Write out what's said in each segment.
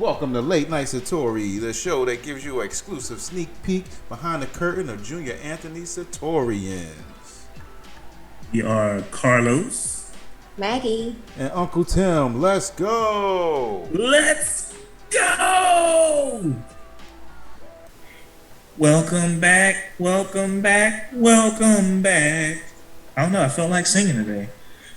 Welcome to Late Night Satori, the show that gives you an exclusive sneak peek behind the curtain of Junior Anthony Satorians. We are Carlos, Maggie, and Uncle Tim. Let's go! Let's go! Welcome back, welcome back, welcome back. I don't know, I felt like singing today.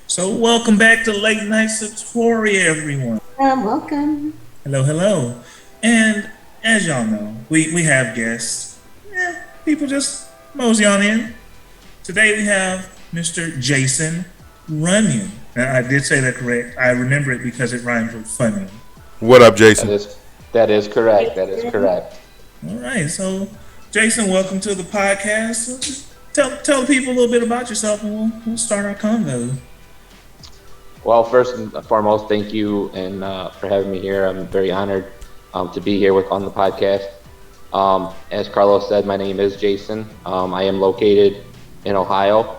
So welcome back to Late Night Satori, everyone. welcome. Hello, hello. And as y'all know, we have guests. People just mosey on in. Today we have Mr. Jason Runyon. Now, I did say that correct. I remember it because it rhymes with funny. What up, Jason? That is correct. That is correct. All right. So, Jason, welcome to the podcast. Tell people a little bit about yourself, and we'll start our convo. Well, first and foremost, thank you and for having me here. I'm very honored to be here on the podcast. As Carlos said, my name is Jason. I am located in Ohio,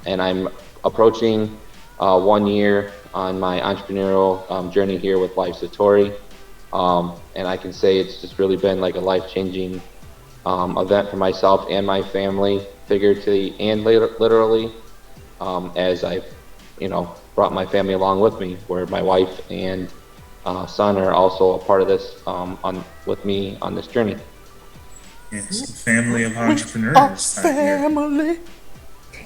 and I'm approaching 1 year on my entrepreneurial journey here with LiveSotori. And I can say it's just really been like a life-changing event for myself and my family, figuratively and literally, as I've, brought my family along with me, where my wife and son are also a part of this with me on this journey. Yes, the family of entrepreneurs. Family.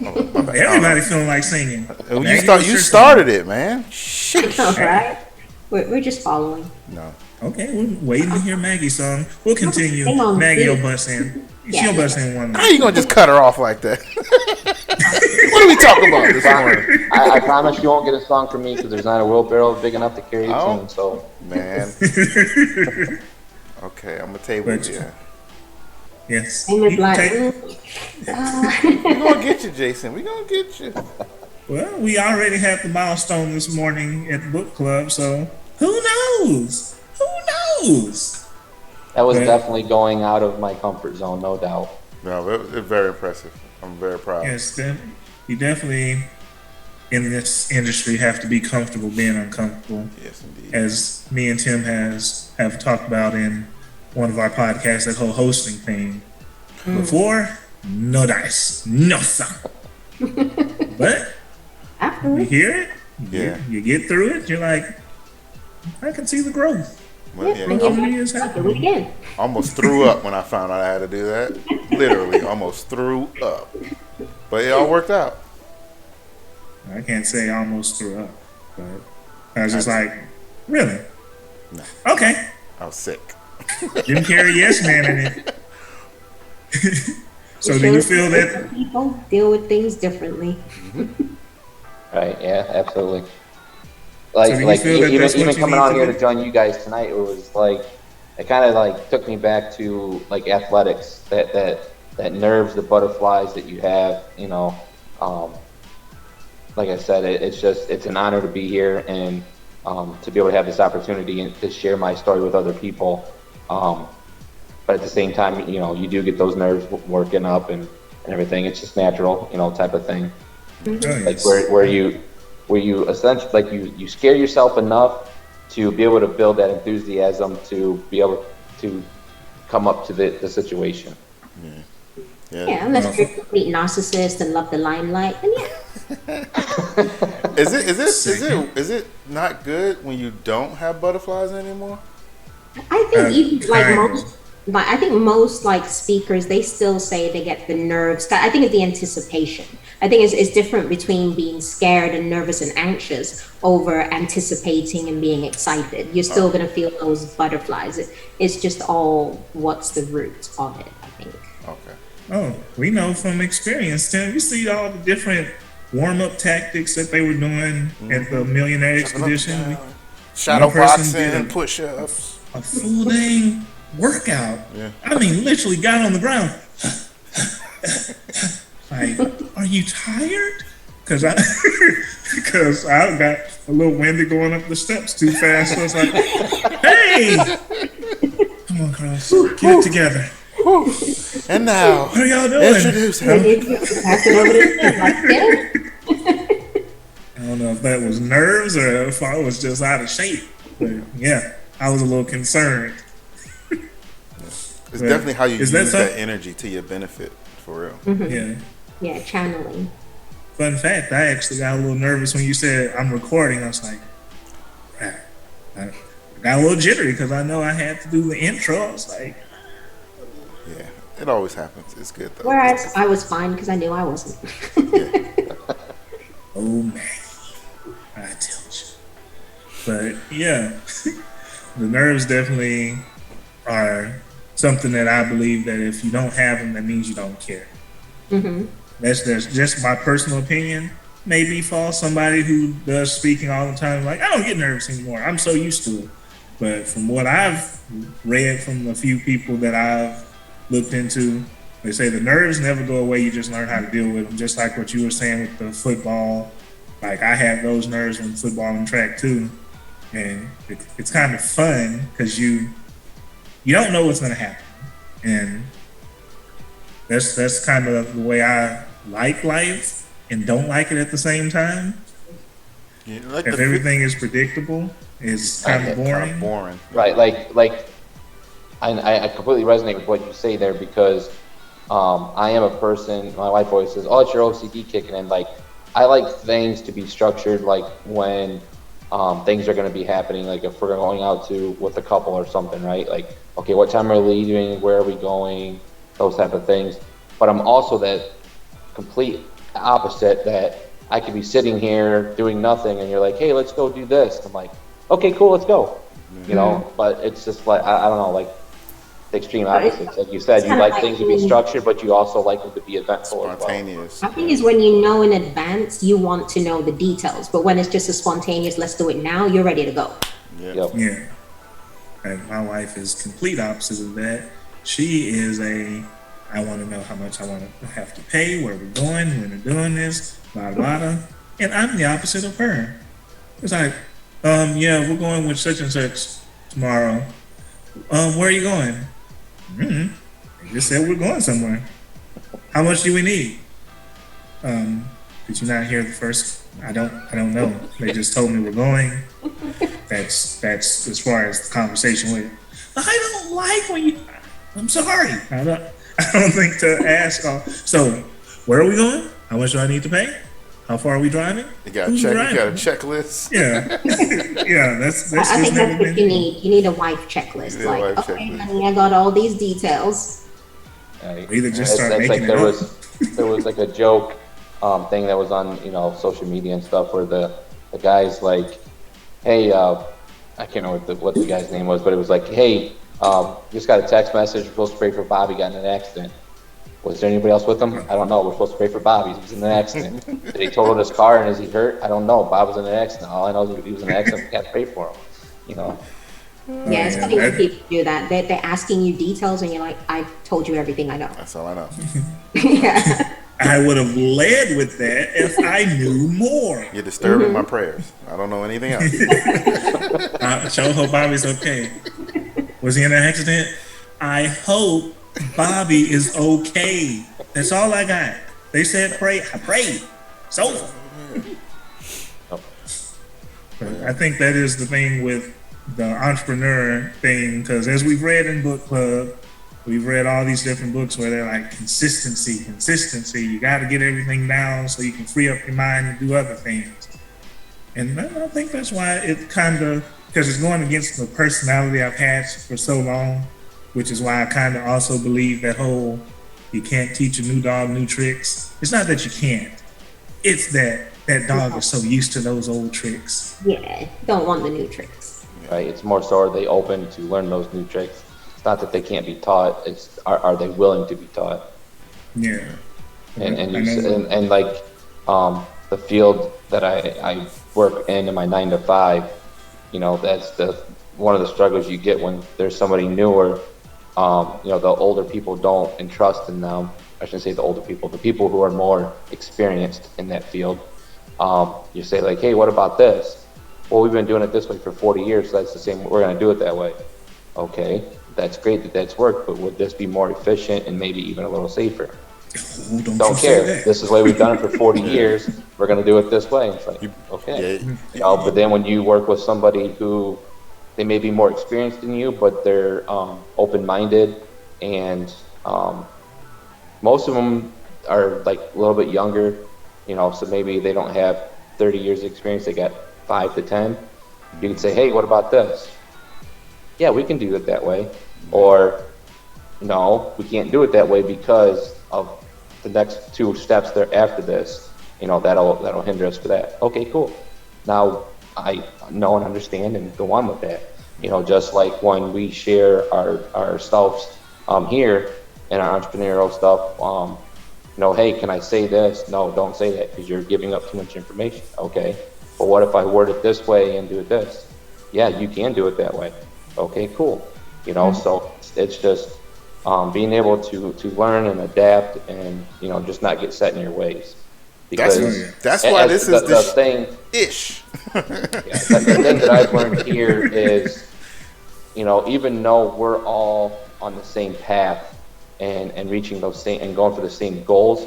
Everybody feeling like singing. You started it, man. Shit. All right. We're just following. No. Okay, we're waiting to hear Maggie's song. We'll continue. Maggie will bust in. She'll bust in one. How you gonna just cut her off like that? What are we talking about this morning? I promise you won't get a song from me because there's not a wheelbarrow big enough to carry a tune. So, man. Okay, I'm gonna table it here. Yes. We're gonna get you, Jason. We're gonna get you. Well, we already had the milestone this morning at the book club, so who knows? Who knows? that was definitely going out of my comfort zone, no doubt. No, it's very impressive. I'm very proud. Yes, you definitely in this industry have to be comfortable being uncomfortable. Yes, indeed. As me and Tim have talked about in one of our podcasts, that whole hosting thing. Before, no dice, no song. But you hear it, you get through it, you're like, I can see the growth. Well, almost threw up when I found out I had to do that. Literally, almost threw up. But it all worked out. I can't say I almost threw up, but I was just like, really? No. Okay. I was sick. Didn't carry yes man in it. So do you feel that people deal with things differently? Right? Yeah, absolutely. Even coming on here to join you guys tonight, it was like it kind of like took me back to like athletics. That nerves, the butterflies that you have. Like I said, it's an honor to be here and to be able to have this opportunity and to share my story with other people. But at the same time, you do get those nerves working up and everything. It's just natural, type of thing. Like where you essentially like you scare yourself enough to be able to build that enthusiasm to be able to come up to the situation. Yeah, unless you're a complete narcissist and love the limelight, then Is it not good when you don't have butterflies anymore? I think I think most like speakers, they still say they get the nerves. I think it's the anticipation. I think it's different between being scared and nervous and anxious over anticipating and being excited. You're still going to feel those butterflies. It's just all what's the root of it, I think. Okay. Oh, we know from experience, Tim. You see all the different warm-up tactics that they were doing at the Millionaire Expedition. Shadow boxing and push-ups. A full dang workout. Yeah. I mean, literally got on the ground. Like, are you tired? Because I got a little windy going up the steps too fast. So I was like, hey, come on, Carlos, get it together. And now, what are y'all doing? Introduce him. I don't know if that was nerves or if I was just out of shape. But yeah, I I was a little concerned. It's definitely how you use that energy to your benefit, for real. Yeah. Yeah, channeling. Fun fact, I actually got a little nervous when you said I'm recording. I was like, I got a little jittery because I know I had to do the intro. I was like, yeah, it always happens. It's good though. Whereas I was fine because I knew I wasn't. oh man, I tell you. But yeah, the nerves definitely are something that I believe that if you don't have them, that means you don't care. That's just my personal opinion. Maybe for somebody who does speaking all the time, like I don't get nervous anymore. I'm so used to it. But from what I've read from a few people that I've looked into, they say the nerves never go away. You just learn how to deal with them. Just like what you were saying with the football. Like I have those nerves in football and track too. And it's kind of fun because you don't know what's going to happen. And that's kind of the way I like life and don't like it at the same time. Yeah, like if everything is predictable, it's kind of boring. Right, like I completely resonate with what you say there because I am a person, my wife always says, oh, it's your OCD kicking in. Like, I like things to be structured, like when things are going to be happening, like if we're going out with a couple or something, right? Like, okay, what time are we leaving? Where are we going? Those type of things. But I'm also that complete opposite that I could be sitting here doing nothing and you're like, hey, let's go do this. I'm like, okay, cool, let's go. You know, but it's just like, I don't know, like the extreme opposites. Like you said, you like things to be structured, but you also like them to be eventful. Spontaneous. I think it's when you know in advance, you want to know the details. But when it's just a spontaneous, let's do it now, you're ready to go. Yeah. And my wife is complete opposite of that. She is I want to know how much I want to have to pay, where we're going, when we're doing this, blah, blah, blah. And I'm the opposite of her. It's like, yeah, we're going with such and such tomorrow. Where are you going? They just said we're going somewhere. How much do we need? Did you not hear the first? I don't know. They just told me we're going. That's as far as the conversation went. I don't like when you. I'm sorry. I don't think to ask. So, where are we going? How much do I need to pay? How far are we driving? You got a checklist. Yeah, yeah. That's. I think that's what you need. You need a wife checklist. Okay, honey, I got all these details. Either just start making it up. There was like a joke thing that was on social media and stuff where the guy's like, hey, I can't remember what the guy's name was, but it was like, hey. Just got a text message. We're supposed to pray for Bobby. Got in an accident. Was there anybody else with him? I don't know. We're supposed to pray for Bobby. He was in an accident. Did he total his car and is he hurt? I don't know. Bob was in an accident. All I know is he was in an accident. We can't pray for him. Yeah, it's funny when people do that. They're asking you details and you're like, I told you everything I know. That's all I know. Yeah. I would have led with that if I knew more. You're disturbing my prayers. I don't know anything else. I sure hope Bobby's okay. Was he in an accident? I hope Bobby is okay. That's all I got. They said pray. I prayed. It's over. I think that is the thing with the entrepreneur thing, because as we've read in book club, we've read all these different books where they're like consistency. You got to get everything down so you can free up your mind and do other things. And I think that's why it kind of, because it's going against the personality I've had for so long, which is why I kind of also believe that whole, you can't teach a new dog new tricks. It's not that you can't. It's that dog is so used to those old tricks. Yeah, don't want the new tricks. Right. It's more so, are they open to learn those new tricks? It's not that they can't be taught. It's are they willing to be taught? Yeah. And like the field that I work in my 9 to 5, that's one of the struggles you get when there's somebody newer. The older people don't entrust in them. I shouldn't say the older people, the people who are more experienced in that field. You say like, hey, what about this? Well, we've been doing it this way for 40 years, so that's the same. We're going to do it that way. Okay, that's great that's worked, but would this be more efficient and maybe even a little safer? Don't care. This is the way we've done it for 40 years. We're going to do it this way. It's like, okay. But then when you work with somebody who they may be more experienced than you, but they're open-minded, and most of them are like a little bit younger, so maybe they don't have 30 years of experience, they got 5 to 10. You can say, hey, what about this? Yeah, we can do it that way. Or, no, we can't do it that way because of the next 2 steps there after this. That'll hinder us for that. Okay, cool. Now I know and understand and go on with that. Just like when we share ourselves here in our entrepreneurial stuff, hey, can I say this? No, don't say that because you're giving up too much information. Okay, but what if I word it this way and do it this? Yeah, you can do it that way. Okay, cool. So it's just being able to learn and adapt and, just not get set in your ways. Because that's why this is the thing. Ish. The thing that I've learned here is, even though we're all on the same path and reaching those same and going for the same goals,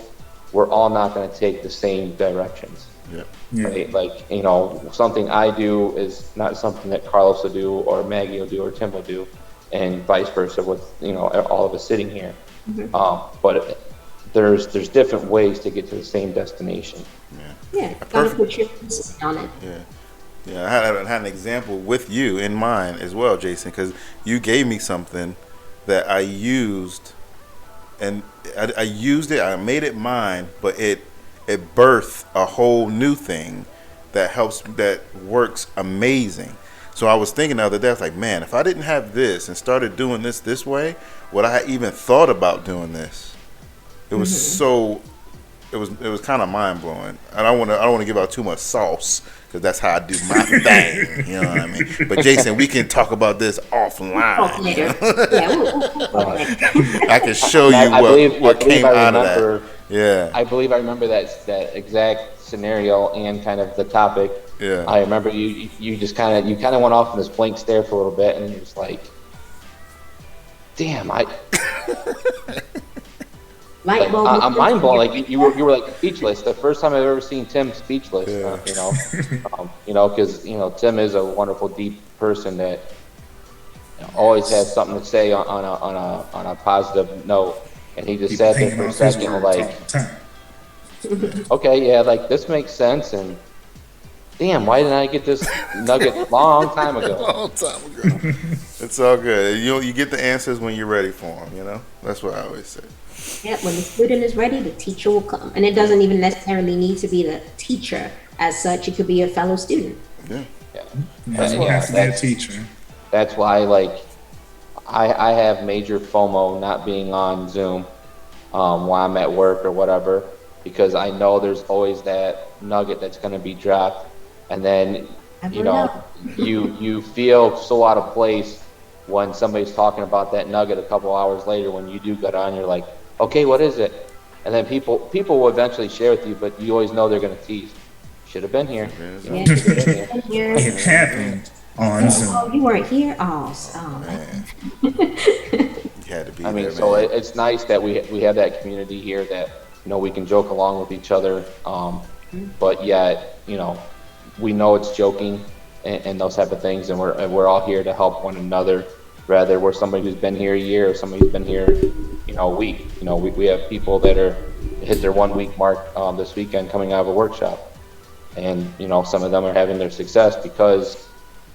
we're all not going to take the same directions. Yeah. Right? Like, something I do is not something that Carlos will do or Maggie will do or Tim will do, and vice versa with, all of us sitting here. But there's different ways to get to the same destination. Yeah, gotta put your emphasis on it. Yeah. I had an example with you in mind as well, Jason, because you gave me something that I used, and I used it. I made it mine, but it birthed a whole new thing that works amazing. So I was thinking the other day, I was like, man, if I didn't have this and started doing this way, would I have even thought about doing this? It was it was kind of mind blowing. I don't want to give out too much sauce because that's how I do my thing. You know what I mean? But Jason, we can talk about this offline. Later. I can show you what came out of that. Yeah. I believe I remember that exact scenario and kind of the topic. Yeah. I remember you just kind of went off in this blank stare for a little bit, and it was like, damn, I'm mind blown. Like you were like speechless. The first time I've ever seen Tim speechless. Because Tim is a wonderful, deep person that always has something to say on a positive note, and he just sat there for a second, like, okay, yeah, like this makes sense, and damn, why didn't I get this nugget long time ago? Long time ago. It's all good. You get the answers when you're ready for them. That's what I always say. Yeah, when the student is ready, the teacher will come. And it doesn't even necessarily need to be the teacher as such. It could be a fellow student. Yeah. That's why have to be a teacher. That's why, like, I have major FOMO not being on Zoom while I'm at work or whatever, because I know there's always that nugget that's going to be dropped. And then, you feel so out of place when somebody's talking about that nugget a couple hours later. When you do get on, you're like, okay, what is it? And then people will eventually share with you, but you always know they're going to tease. Should have been here. It happened on Zoom. Oh, you weren't here? Oh, man. You had to be there, so man. it's nice that we have that community here that, we can joke along with each other, but yet, we know it's joking and those type of things, and we're all here to help one another, rather we're somebody who's been here a year or somebody who's been here, a week. We have people that hit their 1 week mark this weekend coming out of a workshop, and some of them are having their success because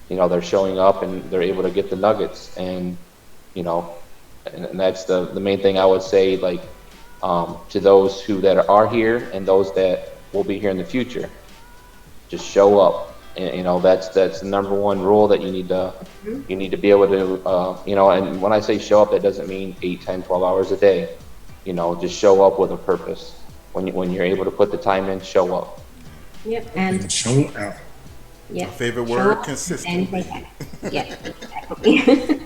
they're showing up and they're able to get the nuggets, and and that's the main thing I would say, like, to those that are here and those that will be here in the future. Just show up. And, that's the number one rule that you need to be able to, and when I say show up, that doesn't mean 8, 10, 12 hours a day. Just show up with a purpose. When you're able to put the time in, show up. Yep, and show out. Yeah. My favorite word, consistent. Yeah, exactly.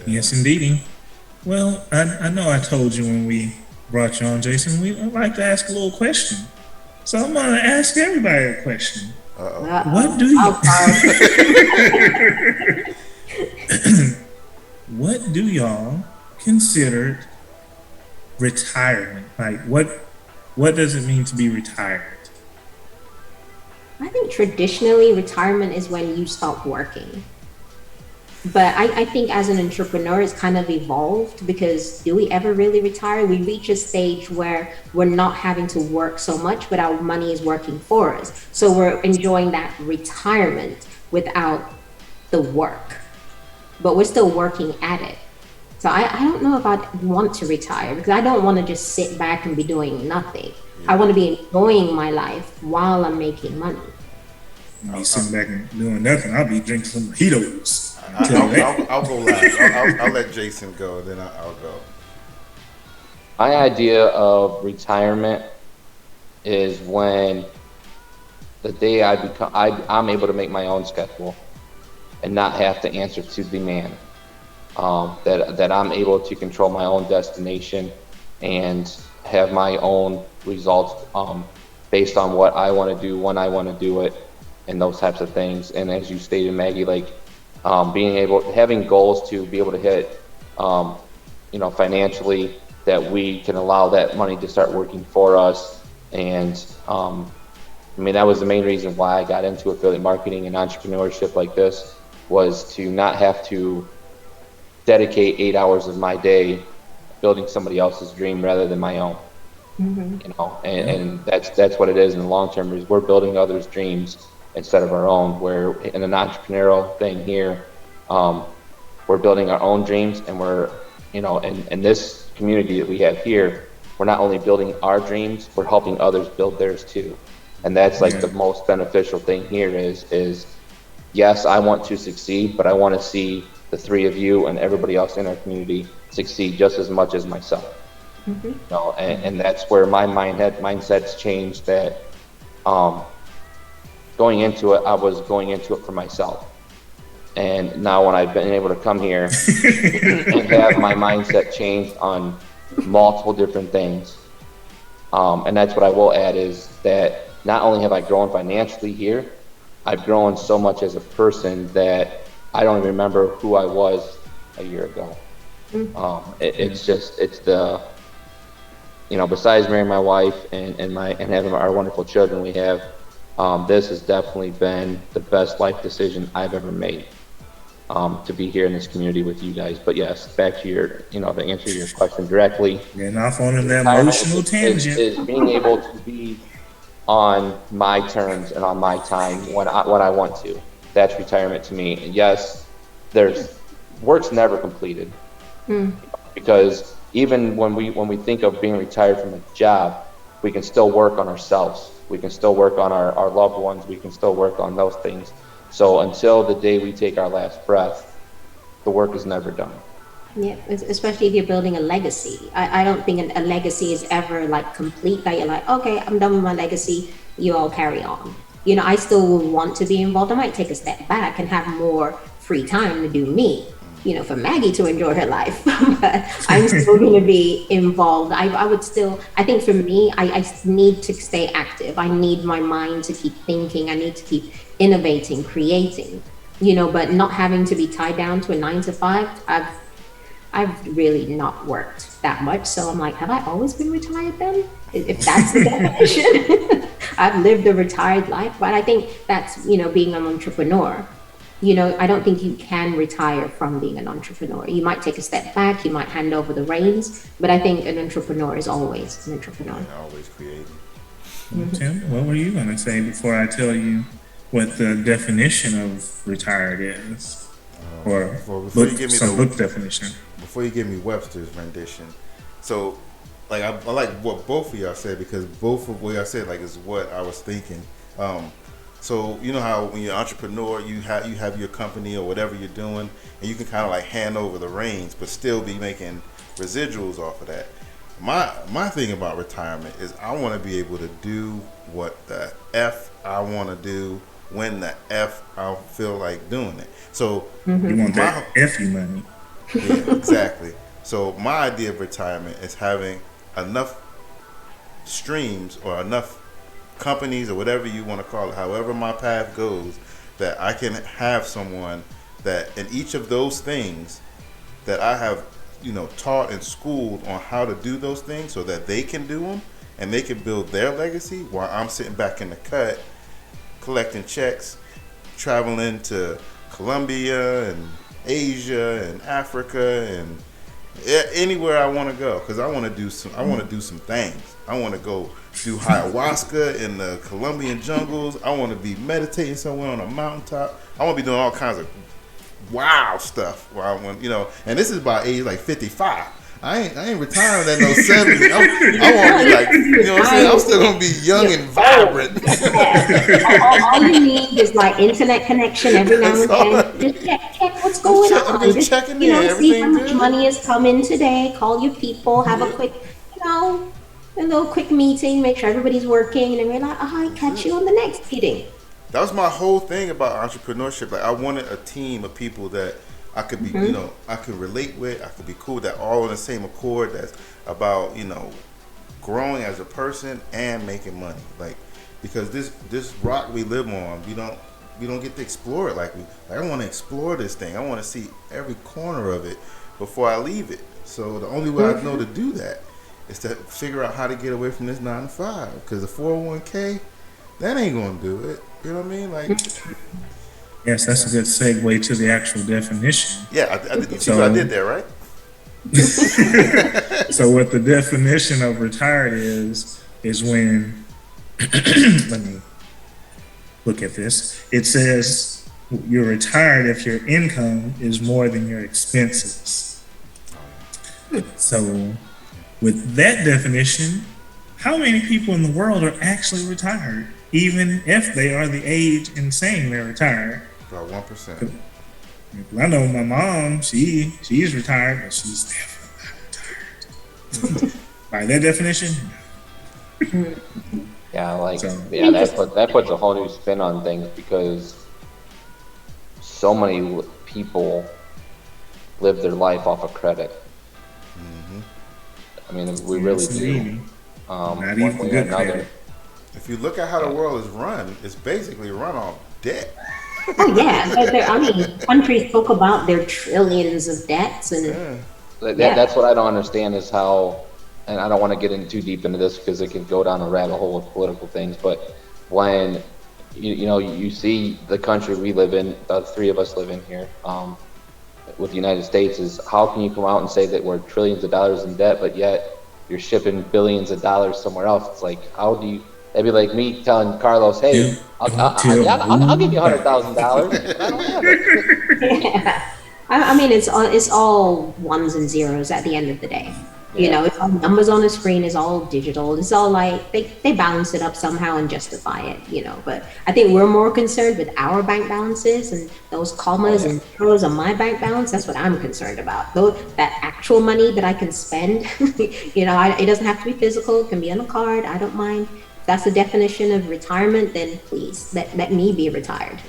Yes, indeedy. Well, I know I told you when we brought you on, Jason, we like to ask a little question. So I'm going to ask everybody a question. What do you what do y'all consider retirement? Like, what does it mean to be retired? I think traditionally retirement is when you stop working. But I think as an entrepreneur, it's kind of evolved, because do we ever really retire? We reach a stage where we're not having to work so much, but our money is working for us. So we're enjoying that retirement without the work, but we're still working at it. So I don't know if I'd want to retire, because I don't want to just sit back and be doing nothing. I want to be enjoying my life while I'm making money. I'll be sitting back and doing nothing. I'll be drinking some mojitos. I'll go last. I'll let Jason go, then I'll go. My idea of retirement is when the day I'm able to make my own schedule and not have to answer to demand. That I'm able to control my own destination and have my own results based on what I want to do, when I want to do it, and those types of things. And as you stated, Maggie, like having goals to be able to hit, financially, that we can allow that money to start working for us. And that was the main reason why I got into affiliate marketing and entrepreneurship like this, was to not have to dedicate 8 hours of my day building somebody else's dream rather than my own. And that's what it is in the long term, is we're building others' dreams instead of our own. Where in an entrepreneurial thing here, we're building our own dreams, and we're, in this community that we have here, we're not only building our dreams, we're helping others build theirs too. And that's like the most beneficial thing here is yes, I want to succeed, but I want to see the three of you and everybody else in our community succeed just as much as myself. And that's where my mindset's changed, that going into it, I was going into it for myself. And now when I've been able to come here and have my mindset changed on multiple different things, and that's what I will add, is that not only have I grown financially here, I've grown so much as a person that I don't even remember who I was a year ago. It's the, besides marrying my wife and having our wonderful children we have, this has definitely been the best life decision I've ever made, to be here in this community with you guys. But yes, back to your, to answer your question directly. Getting off on that emotional tangent. Is being able to be on my terms and on my time when I want to. That's retirement to me. And yes, work's never completed, because even when we think of being retired from a job, we can still work on ourselves. We can still work on our loved ones. We can still work on those things. So until the day we take our last breath, the work is never done. Yeah, especially if you're building a legacy. I don't think a legacy is ever like complete, that you're like, okay, I'm done with my legacy, you all carry on. I still will want to be involved. I might take a step back and have more free time to do me, for Maggie to enjoy her life. But I'm still going to be involved. I think for me, I need to stay active. I need my mind to keep thinking. I need to keep innovating, creating, but not having to be tied down to a 9 to 5. I've really not worked that much. So I'm like, have I always been retired then? If that's the definition. I've lived a retired life. But I think that's, being an entrepreneur. I don't think you can retire from being an entrepreneur. You might take a step back, you might hand over the reins, but I think an entrepreneur is always an entrepreneur. And always creating. Tim, what were you going to say before I tell you what the definition of retired is? Or before you give me book definition. Before you give me Webster's rendition. So, like, I like what both of y'all said, because both of what y'all said, like, is what I was thinking. So you know how when you're an entrepreneur, you have your company or whatever you're doing, and you can kind of like hand over the reins, but still be making residuals off of that. My thing about retirement is I want to be able to do what the F I want to do when the F I feel like doing it. So you want that F you money. Yeah, exactly. So my idea of retirement is having enough streams or enough companies or whatever you want to call it, however my path goes, that I can have someone that in each of those things that I have, taught and schooled on how to do those things, so that they can do them and they can build their legacy while I'm sitting back in the cut collecting checks, traveling to Colombia and Asia and Africa and anywhere I want to go, because I want to do some. I want to do some things. I want to go do ayahuasca in the Colombian jungles. I want to be meditating somewhere on a mountaintop. I want to be doing all kinds of wild stuff. Where I want, and this is by age like 55. I ain't retiring at no 70. I want to be like, what I'm saying? I'm still gonna be young and vibrant. All you need is like internet connection every now and then. Just check what's going on. I'm just checking in. See how much money has come in today. Call your people. Have a quick, a little quick meeting. Make sure everybody's working, and then we're like, I catch you on the next meeting. That was my whole thing about entrepreneurship. Like, I wanted a team of people that I could be, I could relate with. I could be cool. That all on the same accord. That's about, growing as a person and making money. Like, because this rock we live on, we don't get to explore it. Like I want to explore this thing. I want to see every corner of it before I leave it. So the only way I know to do that is to figure out how to get away from this 9 to 5. Because the 401k, that ain't gonna do it. You know what I mean? Like. Yes, that's a good segue to the actual definition. Yeah, I did that, right? So what the definition of retired is when, let me look at this. It says you're retired if your income is more than your expenses. So with that definition, how many people in the world are actually retired, even if they are the age and saying they're retired? About 1%. I know my mom, she's retired, but she's definitely not retired. By that definition. That puts a whole new spin on things, because so many people live their life off of credit. I mean, we really do. Not even good credit. If you look at how the world is run, it's basically run off debt. Oh yeah, countries talk about their trillions of debts, and that's what I don't understand is how, and I don't want to get in too deep into this because it can go down a rabbit hole with political things. But when you see the country we live in, the three of us live in here, with the United States, is how can you come out and say that we're trillions of dollars in debt, but yet you're shipping billions of dollars somewhere else? It's like, how do you? That'd be like me telling Carlos, "Hey, I'll give you $100,000." I don't have it. Yeah. I mean, it's all ones and zeros at the end of the day. It's all numbers on the screen. It's all digital. It's all like they balance it up somehow and justify it. But I think we're more concerned with our bank balances and those commas and zeros on my bank balance. That's what I'm concerned about. Though that actual money that I can spend, it doesn't have to be physical. It can be on a card. I don't mind. If that's the definition of retirement, then please let me be retired.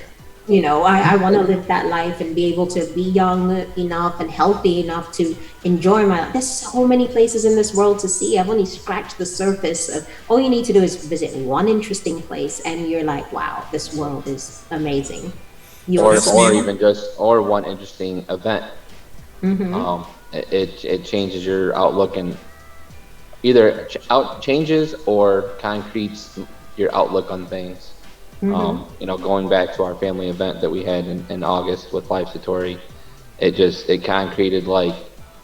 I want to live that life and be able to be young enough and healthy enough to enjoy my life. There's so many places in this world to see. I've only scratched the surface of, all you need to do is visit one interesting place and you're like, wow, this world is amazing. Or one interesting event. It changes your outlook, and either changes or concretes your outlook on things. Going back to our family event that we had in August with LiveSotori, it concreted like,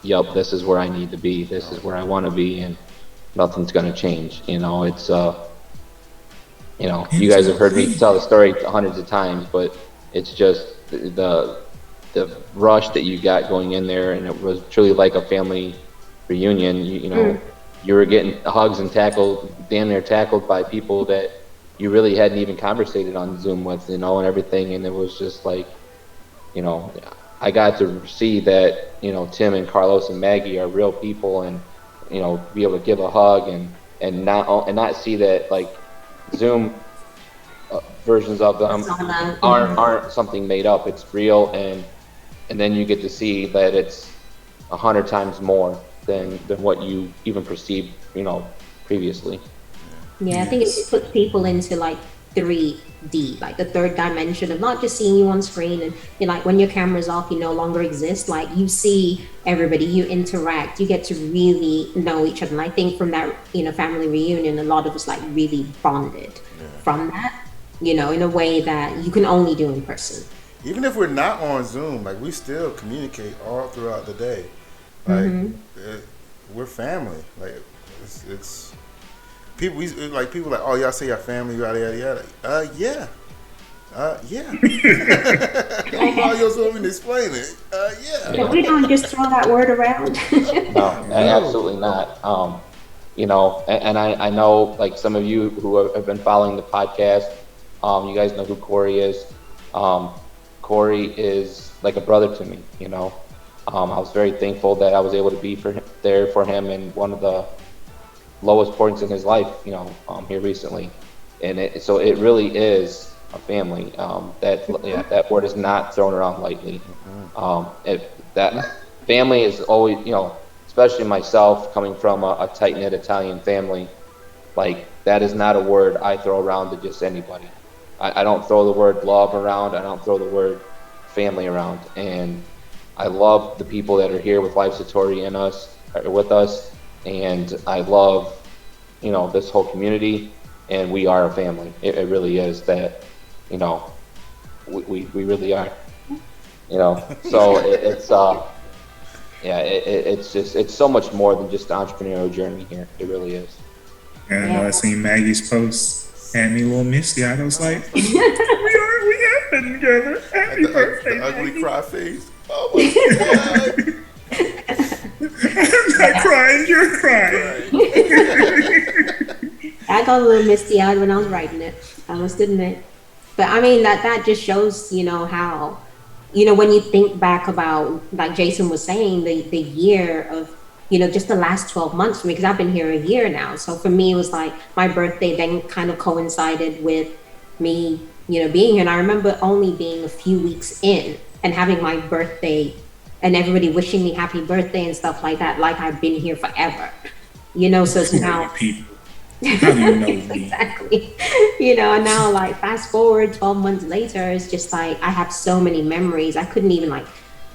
yep, this is where I need to be. This is where I want to be, and nothing's going to change. It's, you guys have heard me tell the story hundreds of times, but it's just the rush that you got going in there, and it was truly like a family reunion. You were getting hugs and damn near tackled by people that you really hadn't even conversated on Zoom with, and everything. And it was just like, I got to see that, Tim and Carlos and Maggie are real people, and, be able to give a hug and not see that like Zoom versions of them aren't something made up. It's real. And then you get to see that it's 100 times more than what you even perceived, previously. Yeah, I think it puts people into like 3D, like the third dimension of not just seeing you on screen, and like when your camera's off, you no longer exist. Like you see everybody, you interact, you get to really know each other. And I think from that, family reunion, a lot of us like really bonded from that, in a way that you can only do in person. even if we're not on Zoom, like we still communicate all throughout the day. Like we're family. Like it's people. People like, oh, y'all say y'all family, yada yada yada. Yeah. Yeah. How you want me to explain it? Yeah. We don't just throw that word around. No, absolutely not. You know, and I know, like, some of you who have been following the podcast, you guys know who Corey is. Corey is like a brother to me, you know. I was very thankful that I was able to be there for him in one of the lowest points in his life, you know, here recently. And so it really is a family. That word is not thrown around lightly. That family is always, you know, especially myself coming from a tight-knit Italian family, like, that is not a word I throw around to just anybody. I don't throw the word love around. I don't throw the word family around. And I love the people that are here with LiveSotori with us. And I love, you know, this whole community. And we are a family. It really is that, you know, we really are. You know, so it's so much more than just the entrepreneurial journey here. It really is. And I know I seen Maggie's post, had me a little misty. I was like, we have been together. Happy birthday, the ugly Maggie. cry face. Oh my God. I'm not crying, you're crying. I got a little misty-eyed when I was writing it, I must admit. But I mean, that just shows, you know, how, you know, when you think back about, like Jason was saying, the year of, you know, just the last 12 months for me, because I've been here a year now. So for me, it was like my birthday then kind of coincided with me, you know, being here. And I remember only being a few weeks in and having my birthday and everybody wishing me happy birthday and stuff like that, like I've been here forever, you know. So it's now people. How do you know me? Exactly. You know, and now, like, fast forward 12 months later, it's just like I have so many memories. I couldn't even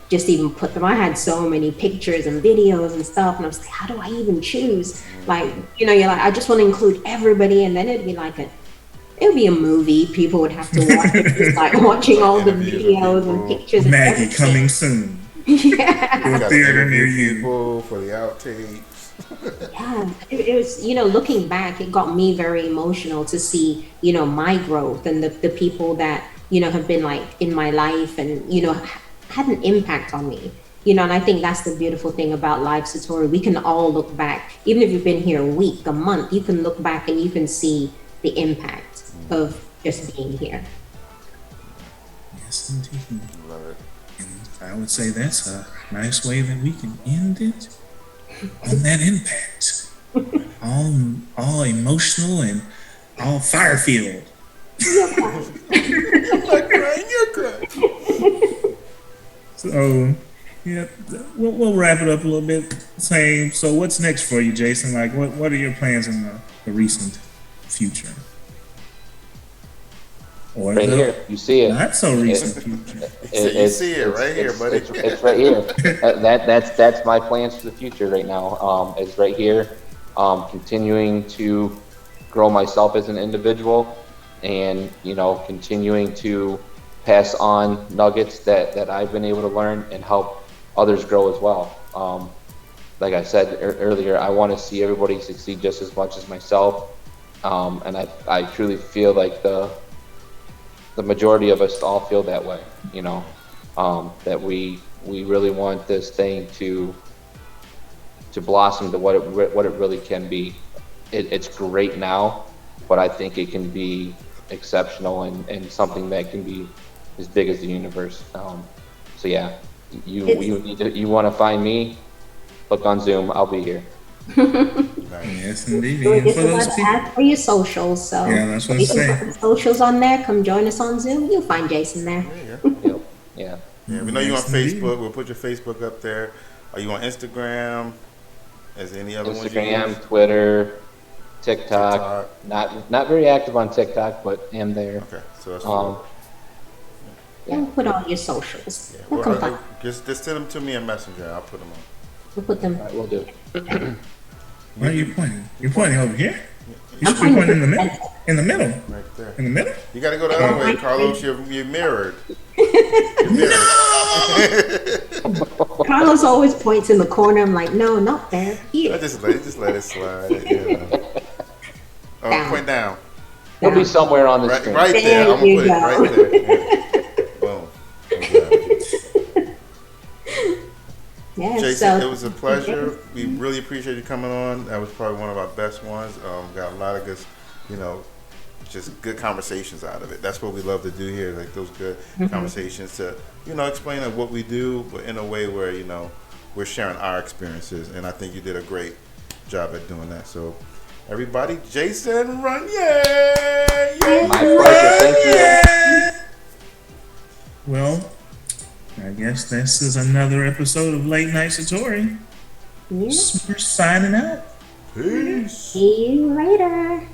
just even put them. I had so many pictures and videos and stuff, and I was like, how do I even choose? Like, you know, you're like, I just want to include everybody, and then it'd be like it would be a movie. People would have to watch it, just like watching all the videos and pictures. Maggie and coming soon. Yeah. To a theater near you. People for the outtakes. Yeah, it was, you know, looking back, it got me very emotional to see, you know, my growth and the people that, you know, have been like in my life and, you know, had an impact on me, you know. And I think that's the beautiful thing about LiveSotori. We can all look back, even if you've been here a week, a month, you can look back and you can see the impact of just being here. Yes, indeed. Love it. And I would say that's a nice way that we can end it. On that impact, all emotional and all fire filled. You're crying. So, yeah, we'll wrap it up a little bit. Same. So, what's next for you, Jason? Like, what are your plans in the recent future? Or Right here, you see it. Not so recent future. You see it right here, buddy. It's right here. That's my plans for the future right now. Is right here. Continuing to grow myself as an individual, and, you know, continuing to pass on nuggets that I've been able to learn and help others grow as well. Like I said earlier, I want to see everybody succeed just as much as myself, and I truly feel like the majority of us all feel that way, you know, that we really want this thing to blossom to what it really can be. It's great now, but I think it can be exceptional and something that can be as big as the universe. So yeah, you want to find me, look on Zoom. I'll be here. Yes, indeed. So And just for those about people, ask for your socials. So Yeah, that's what you I'm can saying. put the socials on there. Come join us on Zoom. You'll find Jason there. Yep. Yeah. Yeah, we know you on Yes, indeed. Facebook. We'll put your Facebook up there. Are you on Instagram? Is there any other ones you use? Instagram, Twitter, TikTok. Not very active on TikTok, but am there. Okay, so that's And put all your socials. yeah. We'll come find. Just send them to me in Messenger. I'll put them on. We'll put them. All right, we'll do. where are you pointing? You're pointing over here? You I'm should be pointing in the pointing middle. In the middle. Right there. In the middle? You got to go the other way, Carlos. You're mirrored. Carlos always points in the corner. I'm like, no, not there. Here. I just let it slide. You know. Down. Point down. It'll be somewhere on the screen. Right there. I'm gonna put it right there. Yeah. Boom. Yeah, Jason, it was a pleasure. We really appreciate you coming on. That was probably one of our best ones. Got a lot of good, just good conversations out of it. That's what we love to do here, like those good conversations to, explain what we do, but in a way where, we're sharing our experiences. And I think you did a great job at doing that. So, everybody, Jason Runye! My pleasure. Thank you. Well, I guess this is another episode of Late Night Satori. Yeah. We're signing out. Peace. See you later.